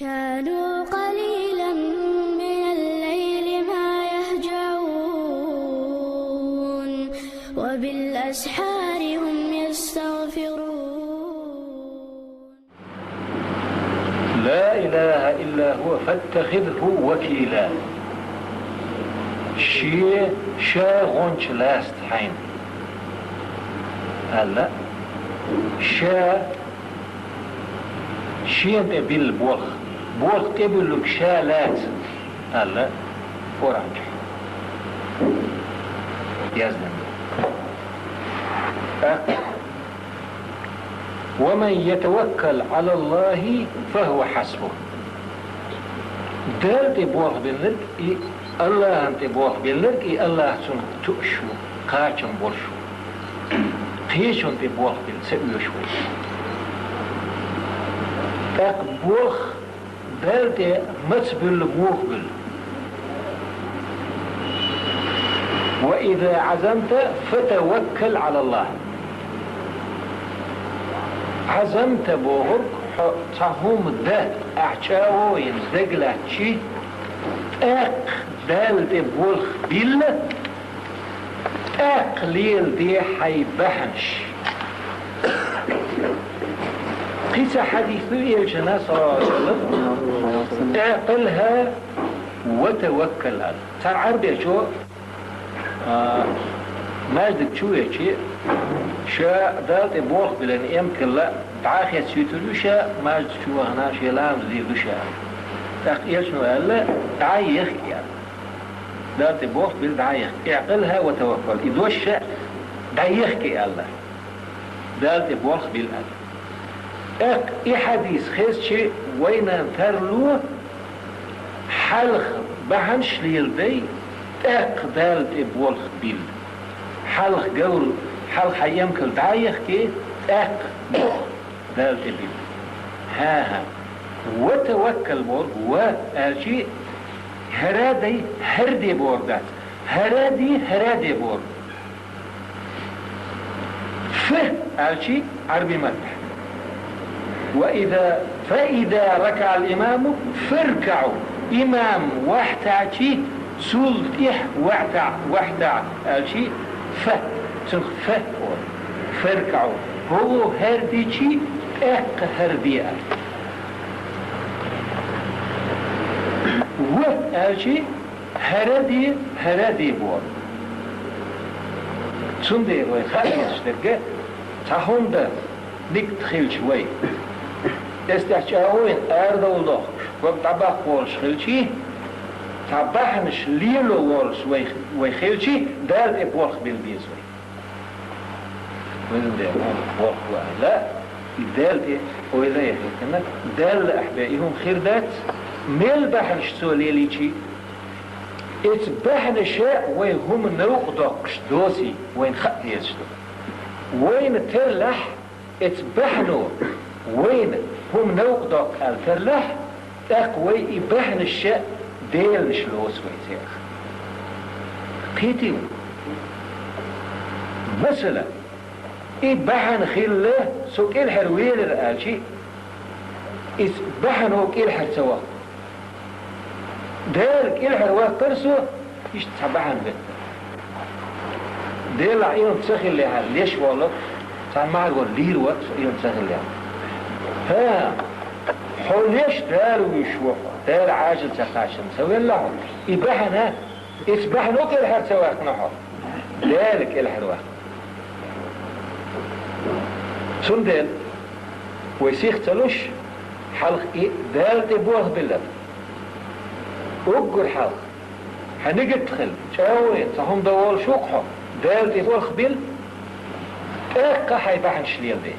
كانوا قليلا من الليل ما يهجعون وبالأسحار هم يستغفرون. لا إله إلا هو فاتخذه وكيلا. شيء غنش لاست حين هلا شيء تبيل بوخ تبيل لك شالات هلا فرنج يزن. ومن يتوكل على الله فهو حسبه. دال تبوخ بالنك الله أنت بوخ بالنك الله سن تؤشو قاچن برشو قيش أنت بوخ بالسئو شوي بوخ دال متبل بوخ بل. وإذا عزمت فتوكل على الله. عزمت بوهر تهم ده أعشاو ينزقلت شي دال دي بولخ بيل ليل دي حيبهنش. قيس حديثي الجنة صلى الله عليه وسلم اعقلها وتوكل على تعرف شو ماجدك شو يجي شاء دالت بولخ بلن يمكن لا تعاخي سيتلو شاء ماجد شو هنا شي لام زي شاء تقيل شنو قال تعايخ يعني دالت بولخ بل تعايخ اعقلها وتوكل إذا الشاء تعايخك الله دالت بولخ بل اي حديث خيس شيء وين انترلو حلخ بحنش ليلدي دالت بولخ بل حلخ قول حلخ يمكن تعايخ كي دالت بل ها وتوكل بور وشيء هردي بور ذات هرادي بور شيء عربي مدح. فإذا ركع الإمام فاركعوا. إمام واحد شيء سلطح واحد شيء فاركعوا هو هردي شيء هردي وهالشي هردي بور سندي روي خالي اشتركه تاهم ده نك تخيل شوي استحشاوين ارض الله وبطبخ ورش خلشي طبخنش ليلو ورش ويخلشي دار ابوخ بالبيزوي وين ده ورخ لا دال وإذا يحكنا دال أحبائهم خير ذات ميل بحنش سوليلي شي اتبحن شاء وين هم نوقدقش دوسي وين خط يسدو وين ترلح اتبحنوا وين هم نوقدق الترلح اقوي ابحن الشاء ديل نشلوس ويتيخ قيتيو مثلا ابحن خير الله سوك الحرويل الآلشي اتبحنوا كيل سوا ديرك الحروات ترسو يشتبحن بيت دير لعيهم تسخل لها ليش والله سامع الور لير وقت يوم تسخل لها ها حوليش داروا يشوفوا دار عاجل تخاشن سوي الله يبحنا اتبحنوا كيل حر سواك نحر ديرك الحروات سندل ويسيخ تلوش حلق دالت ابوه بالله وقر حلق هنقدخل شاوين صحهم دوال شوقهم دالت ابوه بال حيبحن شليل دي